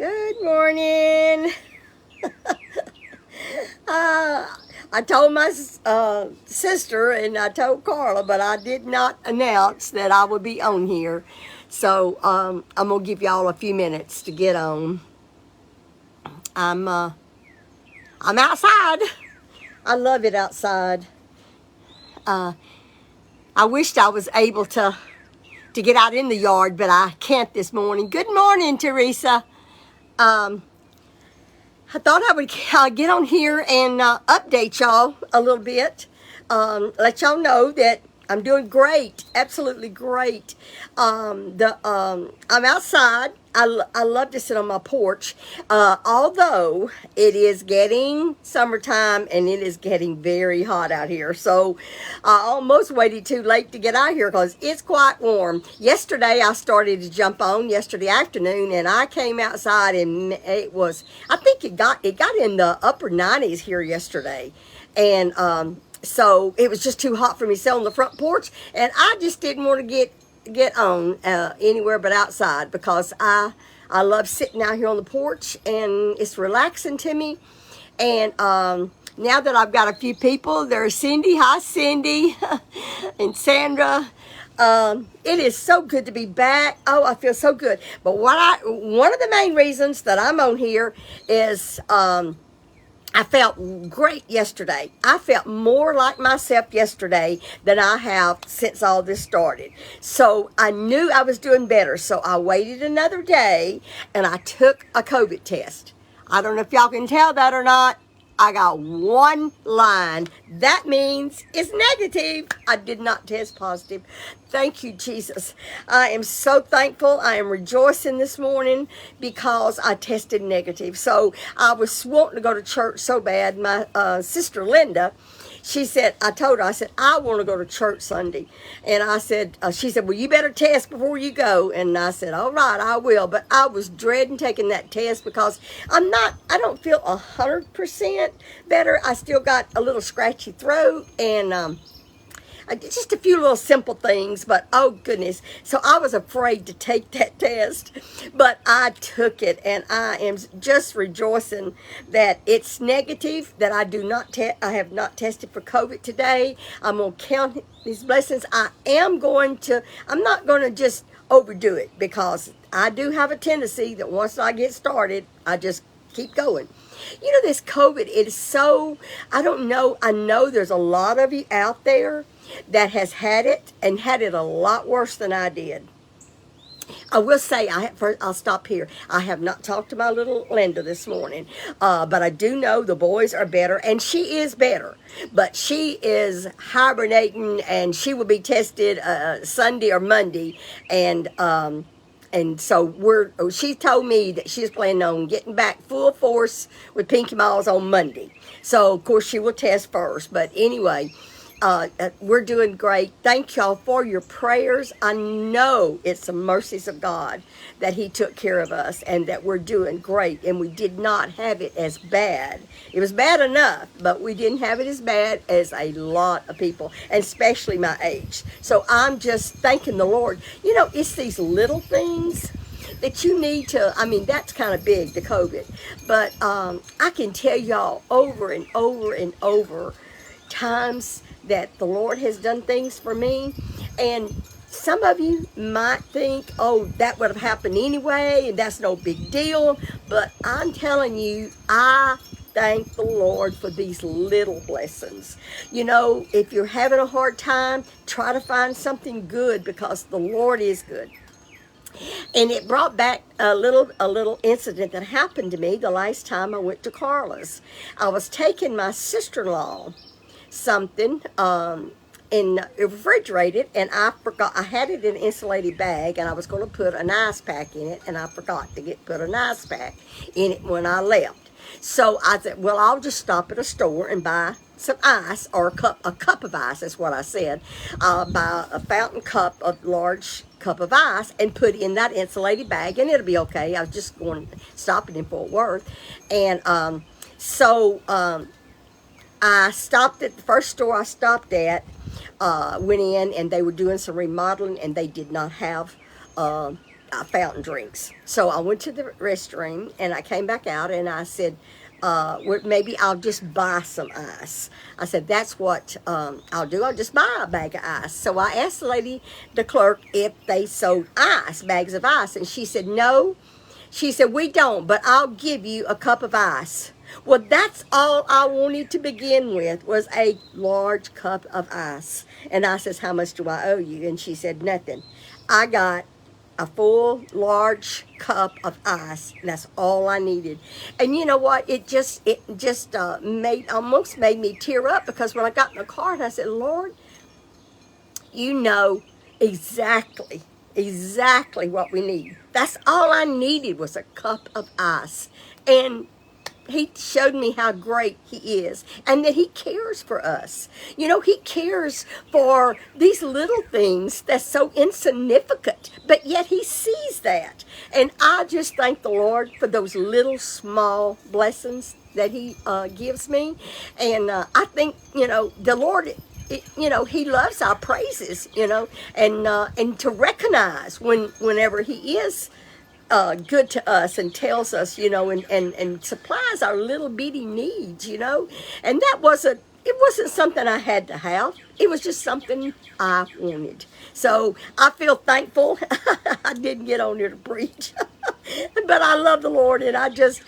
Good morning. I told my sister and I told Carla, but I did not announce that I would be on here. So I'm gonna give y'all a few minutes to get on. I'm outside. I love it outside. I wished I was able to get out in the yard, but I can't this morning. Good morning, Teresa. I thought I would get on here and update y'all a little bit. Let y'all know that I'm doing great, absolutely great. I'm outside. I love to sit on my porch, although it is getting summertime and it is getting very hot out here. So I almost waited too late to get out here because it's quite warm. Yesterday I started to jump on yesterday afternoon, and I came outside and it was, I think it got in the upper 90s here yesterday, and so it was just too hot for me to sit on the front porch, and I just didn't want to get on anywhere but outside because I love sitting out here on the porch and it's relaxing to me. And now that I've got a few people, there's Cindy. Hi, Cindy. And Sandra. It is so good to be back. Oh, I feel so good. But one of the main reasons that I'm on here is I felt great yesterday. I felt more like myself yesterday than I have since all this started. So I knew I was doing better. So I waited another day and I took a COVID test. I don't know if y'all can tell that or not. I got one line. That means it's negative. I did not test positive. Thank you, Jesus. I am so thankful. I am rejoicing this morning because I tested negative. So I was wanting to go to church so bad. My sister Linda, she said, I told her, I said, I want to go to church Sunday. And I said, she said, well, you better test before you go. And I said, all right, I will. But I was dreading taking that test because I don't feel 100% better. I still got a little scratchy throat and just a few little simple things, but oh goodness. So I was afraid to take that test, but I took it, and I am just rejoicing that it's negative, that I have not tested for COVID today. I'm going to count these blessings. I'm not going to just overdo it because I do have a tendency that once I get started, I just keep going. You know, this COVID, it is so, I don't know, I know there's a lot of you out there that has had it and had it a lot worse than I did. I will say, I'll stop here. I have not talked to my little Linda this morning, but I do know the boys are better, and she is better. But she is hibernating, and she will be tested Sunday or Monday, and so she told me that she's planning on getting back full force with Pinky Miles on Monday. So, of course, she will test first. But anyway, we're doing great. Thank y'all for your prayers. I know it's the mercies of God that he took care of us and that we're doing great. And we did not have it as bad. It was bad enough, but we didn't have it as bad as a lot of people, and especially my age. So I'm just thanking the Lord. You know, it's these little things that you need to, I mean, that's kind of big, the COVID. But I can tell y'all over and over and over times that the Lord has done things for me. And some of you might think, oh, that would have happened anyway, and that's no big deal. But I'm telling you, I thank the Lord for these little blessings. You know, if you're having a hard time, try to find something good because the Lord is good. And it brought back a little incident that happened to me the last time I went to Carla's. I was taking my sister-in-law something and refrigerated, and I forgot. I had it in an insulated bag, and I was going to put an ice pack in it, and I forgot to put an ice pack in it when I left. So I said, well, I'll just stop at a store and buy some ice, or a cup of ice. That's what I said. Buy a fountain cup, a large cup of ice, and put in that insulated bag, and it'll be okay. I was just stopping in Fort Worth, and I stopped at the first store I stopped at, went in, and they were doing some remodeling, and they did not have fountain drinks. So I went to the restroom and I came back out and I said, maybe I'll just buy some ice. I said, that's what I'll do. I'll just buy a bag of ice. So I asked the lady, the clerk, if they sold ice, bags of ice. And she said, no. She said, we don't, but I'll give you a cup of ice. Well, that's all I wanted to begin with, was a large cup of ice. And I says, how much do I owe you? And she said, nothing. I got a full large cup of ice. That's all I needed. And you know what? It just almost made me tear up, because when I got in the car and I said, Lord, you know exactly what we need. That's all I needed, was a cup of ice. And he showed me how great he is, and that he cares for us. You know, he cares for these little things that's so insignificant, but yet he sees that. And I just thank the Lord for those little small blessings that he gives me. And I think, you know, the Lord, you know, he loves our praises, you know, and to recognize whenever he is good to us and tells us, you know, and supplies our little bitty needs, you know. And it wasn't something I had to have. It was just something I wanted. So I feel thankful. I didn't get on here to preach, but I love the Lord, and I just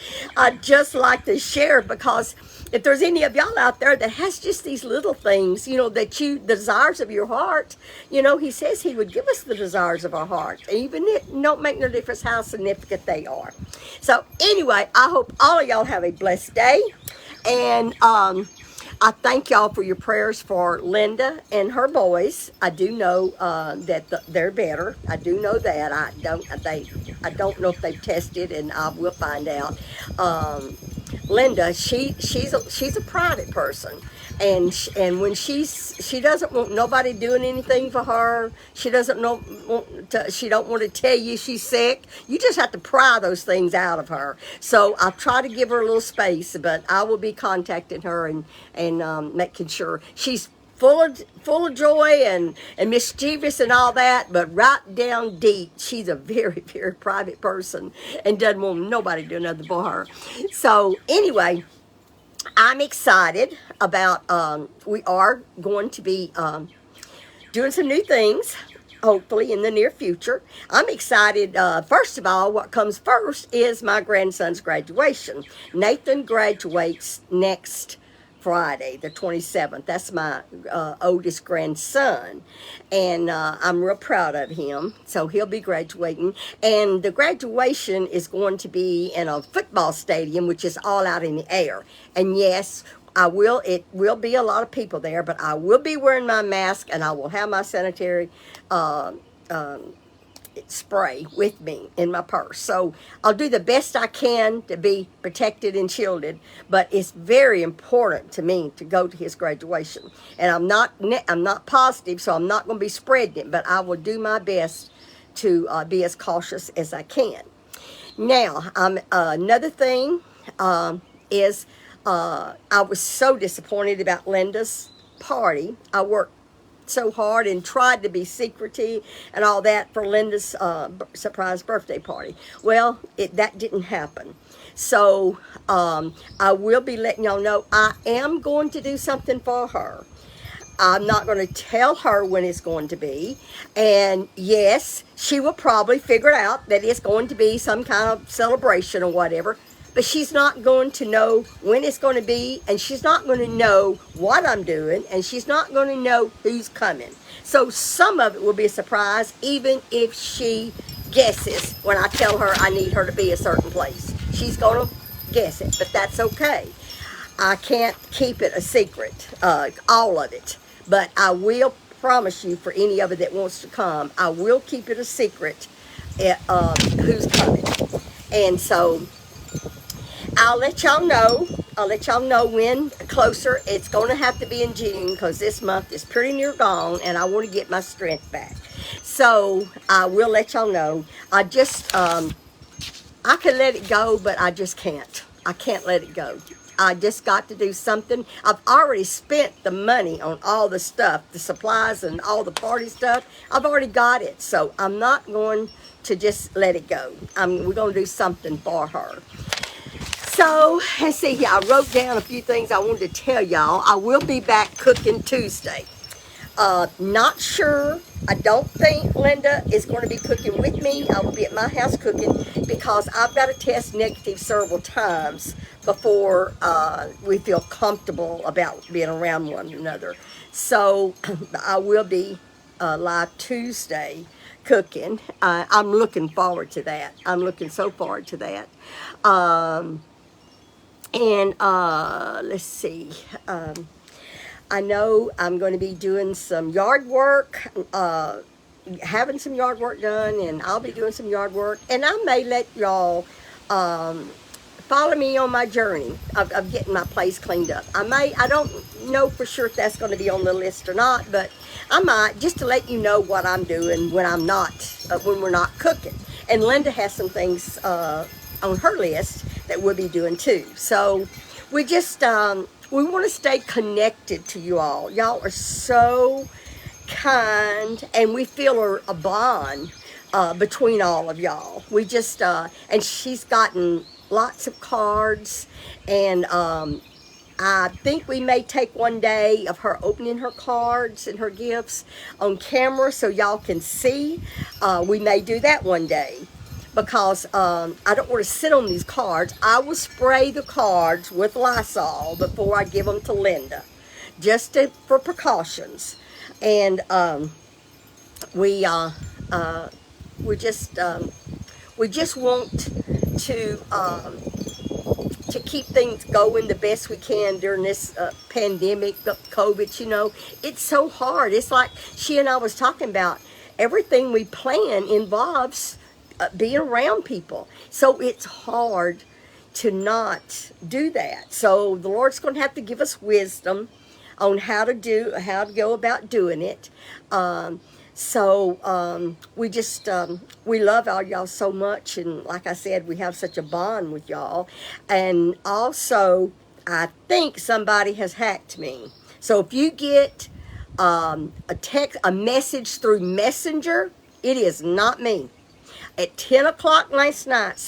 like to share, because if there's any of y'all out there that has just these little things, you know, the desires of your heart, you know, he says he would give us the desires of our heart. Even it don't make no difference how significant they are. So anyway, I hope all of y'all have a blessed day. And I thank y'all for your prayers for Linda and her boys. I do know that they're better. I do know that. I don't know if they've tested, and I will find out. Linda, she's a private person, and when she doesn't want nobody doing anything for her. She doesn't she don't want to tell you she's sick. You just have to pry those things out of her. So I try to give her a little space, but I will be contacting her and making sure she's full of joy and mischievous and all that, but right down deep, she's a very, very private person and doesn't want nobody to do nothing for her. So anyway, I'm excited about, we are going to be doing some new things, hopefully in the near future. I'm excited. First of all, what comes first is my grandson's graduation. Nathan graduates next Friday, the 27th. That's my oldest grandson, and I'm real proud of him. So he'll be graduating, and the graduation is going to be in a football stadium, which is all out in the air. And yes, it will be a lot of people there, but I will be wearing my mask, and I will have my sanitary spray with me in my purse. So I'll do the best I can to be protected and shielded, but it's very important to me to go to his graduation. And I'm not positive, so I'm not going to be spreading it, but I will do my best to be as cautious as I can. Now, another thing is I was so disappointed about Linda's party. I worked so hard and tried to be secretive and all that for Linda's surprise birthday party. Well, that didn't happen. So I will be letting y'all know I am going to do something for her. I'm not going to tell her when it's going to be. And yes, she will probably figure out that it's going to be some kind of celebration or whatever. But she's not going to know when it's going to be, and she's not going to know what I'm doing, and she's not going to know who's coming. So some of it will be a surprise, even if she guesses when I tell her I need her to be a certain place. She's going to guess it, but that's okay. I can't keep it a secret, all of it. But I will promise you, for any of it that wants to come, I will keep it a secret who's coming. And so I'll let y'all know. I'll let y'all know when closer. It's going to have to be in June, because this month is pretty near gone, and I want to get my strength back. So I will let y'all know. I just, I can let it go, but I just can't. I can't let it go. I just got to do something. I've already spent the money on all the stuff, the supplies and all the party stuff. I've already got it. So I'm not going to just let it go. We're going to do something for her. So, let's see here. I wrote down a few things I wanted to tell y'all. I will be back cooking Tuesday. Not sure. I don't think Linda is going to be cooking with me. I will be at my house cooking because I've got to test negative several times before we feel comfortable about being around one another. So, I will be live Tuesday cooking. I'm looking forward to that. I'm looking so forward to that. Let's see. I know I'm going to be doing some yard work, having some yard work done, and I'll be doing some yard work. And I may let y'all follow me on my journey of getting my place cleaned up. I don't know for sure if that's going to be on the list or not, but I might, just to let you know what I'm doing when I'm not, when we're not cooking. And Linda has some things on her list that we'll be doing too. So we just, we want to stay connected to you all. Y'all are so kind, and we feel a bond between all of y'all. We just, and she's gotten lots of cards, and I think we may take one day of her opening her cards and her gifts on camera so y'all can see. We may do that one day, because I don't want to sit on these cards. I will spray the cards with Lysol before I give them to Linda, just for precautions. And we just want to keep things going the best we can during this pandemic, COVID. You know, it's so hard. It's like she and I was talking about, everything we plan involves being around people. So it's hard to not do that. So the Lord's going to have to give us wisdom on how to go about doing it. We just, we love all y'all so much. And like I said, we have such a bond with y'all. And also, I think somebody has hacked me. So if you get a message through Messenger, it is not me. At 10 o'clock last night,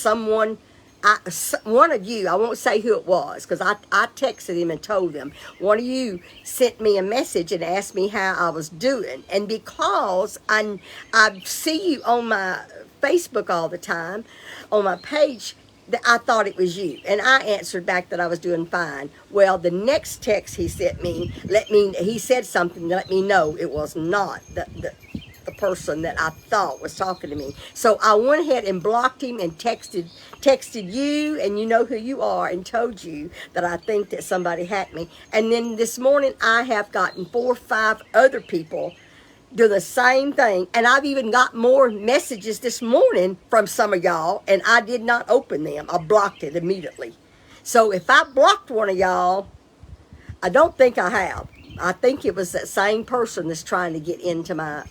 one of you, I won't say who it was, because I texted him and told them, one of you sent me a message and asked me how I was doing. And because I see you on my Facebook all the time, on my page, I thought it was you. And I answered back that I was doing fine. Well, the next text he sent me, he said something to let me know it was not the person that I thought was talking to me. So I went ahead and blocked him and texted you, and you know who you are, and told you that I think that somebody hacked me. And then this morning I have gotten 4 or 5 other people do the same thing, and I've even got more messages this morning from some of y'all, and I did not open them. I blocked it immediately. So if I blocked one of y'all, I don't think I have. I think it was that same person that's trying to get into my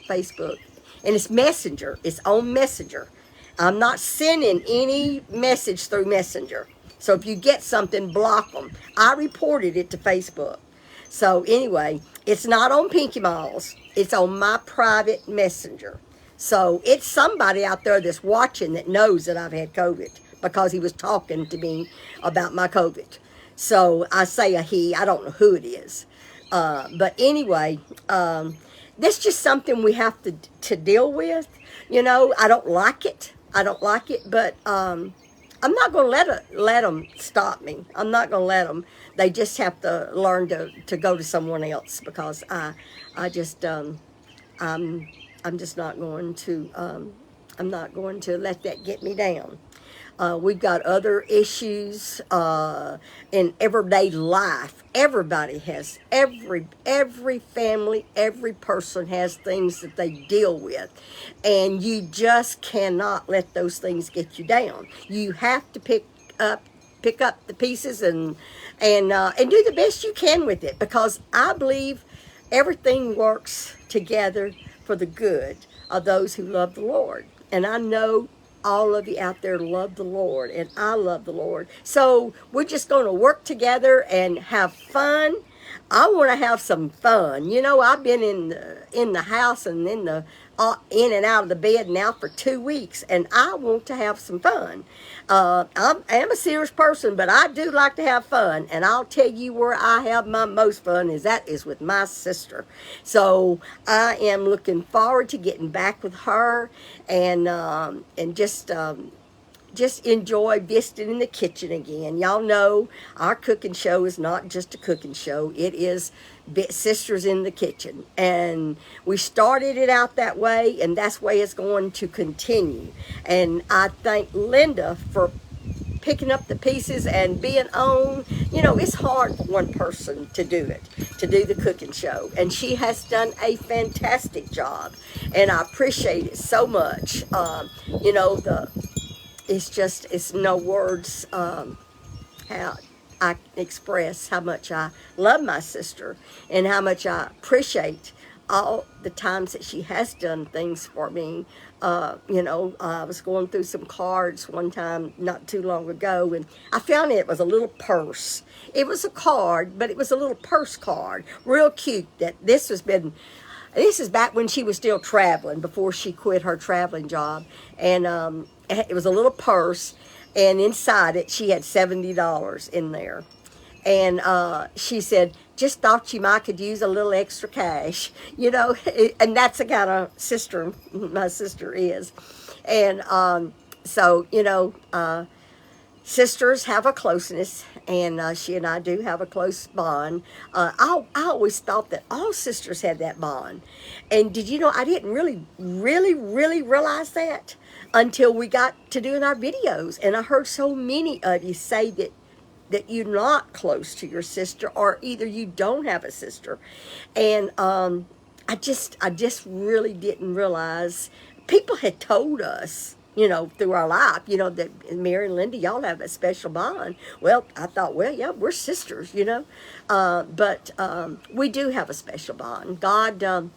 Facebook. And it's Messenger. It's on Messenger. I'm not sending any message through Messenger. So if you get something, block them. I reported it to Facebook. So anyway, it's not on Pinky Malls. It's on my private Messenger. So it's somebody out there that's watching that knows that I've had COVID, because he was talking to me about my COVID. So I say a he, I don't know who it is. But anyway, that's just something we have to deal with. You know, I don't like it. But I'm not going to let them stop me. I'm not going to let them. They just have to learn to go to someone else, because I'm just not going to, I'm not going to let that get me down. We've got other issues in everyday life. Everybody has, every family, every person has things that they deal with. And you just cannot let those things get you down. You have to pick up the pieces and do the best you can with it, because I believe everything works together for the good of those who love the Lord. And I know all of you out there love the Lord, and I love the Lord. So we're just going to work together and have fun. I want to have some fun. You know, I've been in the house and in and out of the bed now for 2 weeks, and I want to have some fun. I'm a serious person, but I do like to have fun, and I'll tell you where I have my most fun is with my sister. So I am looking forward to getting back with her and just enjoy visiting in the kitchen again. Y'all know our cooking show is not just a cooking show. It is Sisters in the Kitchen. And we started it out that way, and that's the way it's going to continue. And I thank Linda for picking up the pieces and being on. You know, it's hard for one person to do it, to do the cooking show. And she has done a fantastic job. And I appreciate it so much. You know, it's no words how I express how much I love my sister and how much I appreciate all the times that she has done things for me. You know, I was going through some cards one time not too long ago, and I found it was a little purse. It was a card, but it was a little purse card, real cute. This is back when she was still traveling, before she quit her traveling job. And it was a little purse, and inside it, she had $70 in there. And she said, just thought you might could use a little extra cash, you know, and that's the kind of sister my sister is. And so, you know, sisters have a closeness, and she and I do have a close bond. I always thought that all sisters had that bond. And did you know, I didn't really realize that until we got to doing our videos. And I heard so many of you say that you're not close to your sister, or either you don't have a sister. And I just really didn't realize. People had told us, you know, through our life, you know, that Mary and Linda, y'all have a special bond. Well, I thought, well, yeah, we're sisters, you know. But we do have a special bond. God,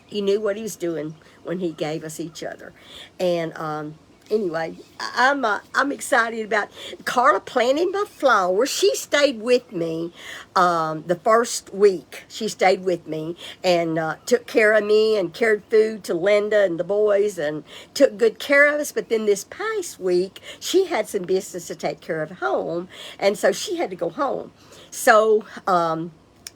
he knew what he was doing when he gave us each other. And anyway, I'm excited about Carla planting my flowers. She stayed with me the first week. She stayed with me and took care of me and carried food to Linda and the boys and took good care of us. But then this past week, she had some business to take care of at home, and so she had to go home. So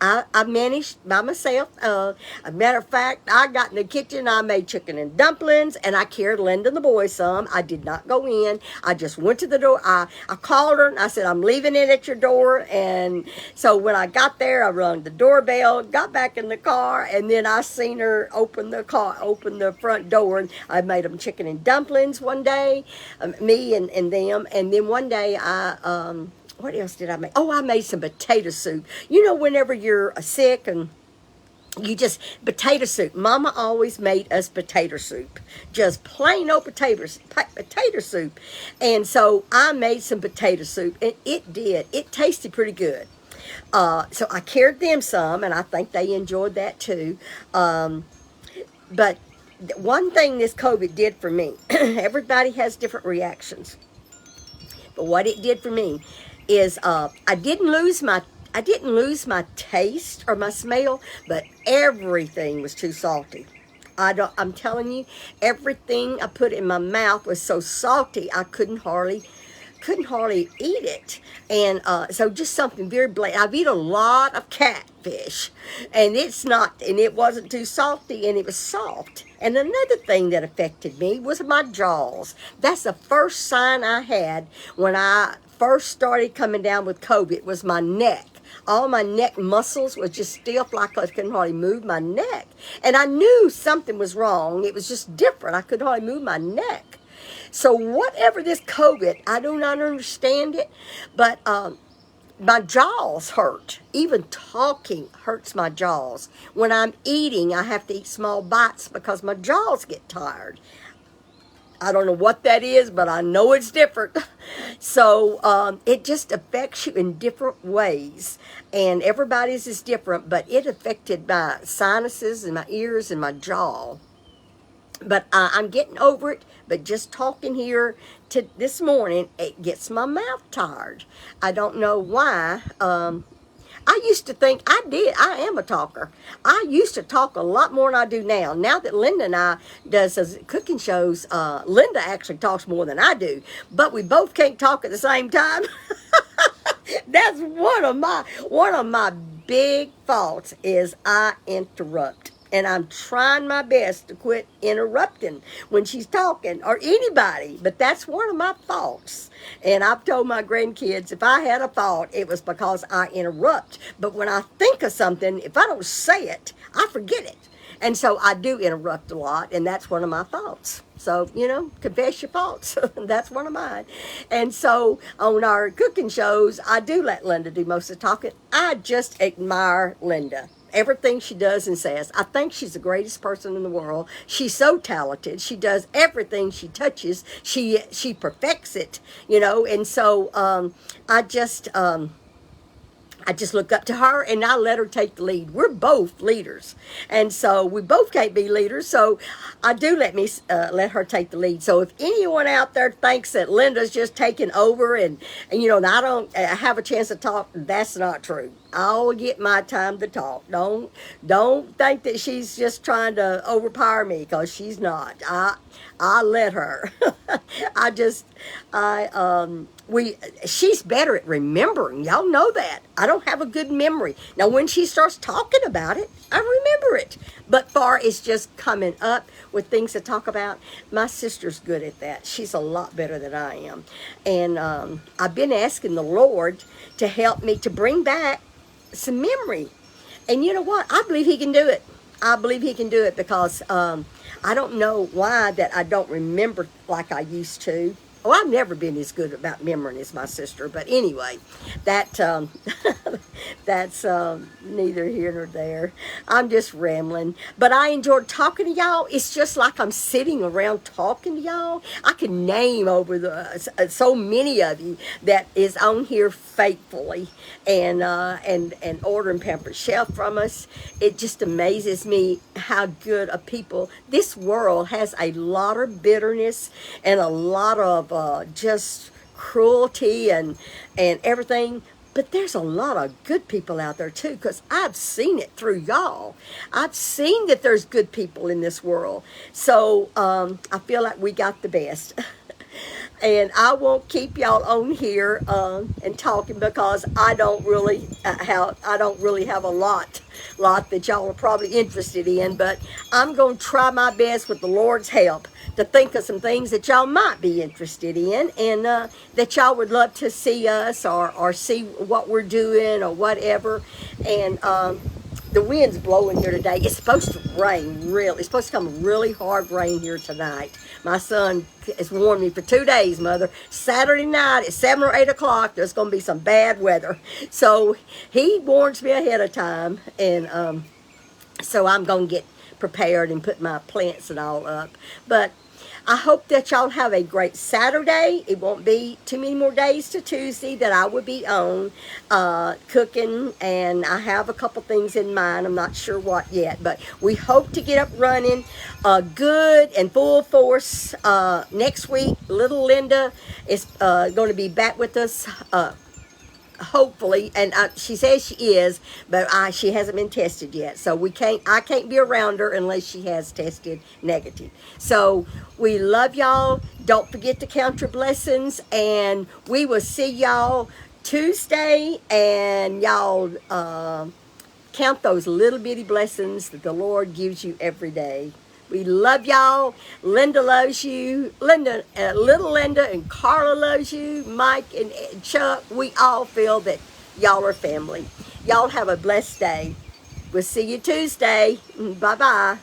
I managed by myself. As a matter of fact, I got in the kitchen, I made chicken and dumplings, and I carried Linda and the boys some. I did not go in. I just went to the door. I called her, and I said, I'm leaving it at your door. And so when I got there, I rung the doorbell, got back in the car, and then I seen her open the front door, and I made them chicken and dumplings one day, me and them. And then one day what else did I make? Oh, I made some potato soup. You know, whenever you're sick and potato soup. Mama always made us potato soup. Just plain old potato soup. And so I made some potato soup, and it tasted pretty good. So I carried them some, and I think they enjoyed that too. But one thing this COVID did for me, everybody has different reactions. But what it did for me is I didn't lose my taste or my smell, but everything was too salty. I'm telling you, everything I put in my mouth was so salty I couldn't hardly eat it. And so just something very blatant. I've eaten a lot of catfish, and it wasn't too salty, and it was soft. And another thing that affected me was my jaws. That's the first sign I had when I first started coming down with COVID, was my neck. All my neck muscles were just stiff, like I couldn't hardly move my neck. And I knew something was wrong. It was just different. I couldn't hardly move my neck. So whatever this COVID, I do not understand it, but my jaws hurt. Even talking hurts my jaws. When I'm eating, I have to eat small bites because my jaws get tired. I don't know what that is, but I know it's different. So it just affects you in different ways. And everybody's is different, but it affected my sinuses and my ears and my jaw. But I'm getting over it. But just talking here to this morning, it gets my mouth tired. I don't know why. I used to think I am a talker. I used to talk a lot more than I do now. Now that Linda and I does cooking shows, Linda actually talks more than I do. But we both can't talk at the same time. That's one of my big faults is I interrupt. And I'm trying my best to quit interrupting when she's talking or anybody. But that's one of my faults. And I've told my grandkids if I had a fault, it was because I interrupt. But when I think of something, if I don't say it, I forget it. And so I do interrupt a lot, and that's one of my faults. So, confess your faults. That's one of mine. And so on our cooking shows, I do let Linda do most of the talking. I just admire Linda. Everything she does and says. I think she's the greatest person in the world. She's so talented. She does everything she touches. She perfects it, and so I just look up to her and I let her take the lead. We're both leaders. And so we both can't be leaders. So I do let her take the lead. So if anyone out there thinks that Linda's just taking over and I don't have a chance to talk, that's not true. I'll get my time to talk. Don't think that she's just trying to overpower me, because she's not. I let her. She's better at remembering. Y'all know that. I don't have a good memory. Now, when she starts talking about it, I remember it. But far as just coming up with things to talk about, my sister's good at that. She's a lot better than I am. And I've been asking the Lord to help me to bring back some memory. And you know what? I believe he can do it. I believe he can do it because I don't know why that I don't remember like I used to. Oh, I've never been as good about memory as my sister. But anyway, that's neither here nor there. I'm just rambling. But I enjoyed talking to y'all. It's just like I'm sitting around talking to y'all. I can name over so many of you that is on here faithfully and ordering Pampered Chef from us. It just amazes me how good a people. This world has a lot of bitterness and a lot of just cruelty and everything, but there's a lot of good people out there too, because I've seen it through y'all. I've seen that there's good people in this world. So I feel like we got the best. And I won't keep y'all on here and talking, because I don't really have a lot that y'all are probably interested in. But I'm going to try my best with the Lord's help to think of some things that y'all might be interested in, and that y'all would love to see us or see what we're doing or whatever. And the wind's blowing here today. It's supposed to rain, really. It's supposed to come really hard rain here tonight. My son has warned me for 2 days, Mother. Saturday night at 7 or 8 o'clock, there's going to be some bad weather. So he warns me ahead of time. And so I'm going to get prepared and put my plants and all up. But I hope that y'all have a great Saturday. It won't be too many more days to Tuesday that I will be on cooking, and I have a couple things in mind. I'm not sure what yet, but we hope to get up running good and full force next week. Little Linda is going to be back with us hopefully, and she says she is, but she hasn't been tested yet, so I can't be around her unless she has tested negative. So we love y'all. Don't forget to count your blessings, and we will see y'all Tuesday. And y'all count those little bitty blessings that the Lord gives you every day. We love y'all. Linda loves you. Little Linda and Carla loves you. Mike and Chuck, we all feel that y'all are family. Y'all have a blessed day. We'll see you Tuesday. Bye-bye.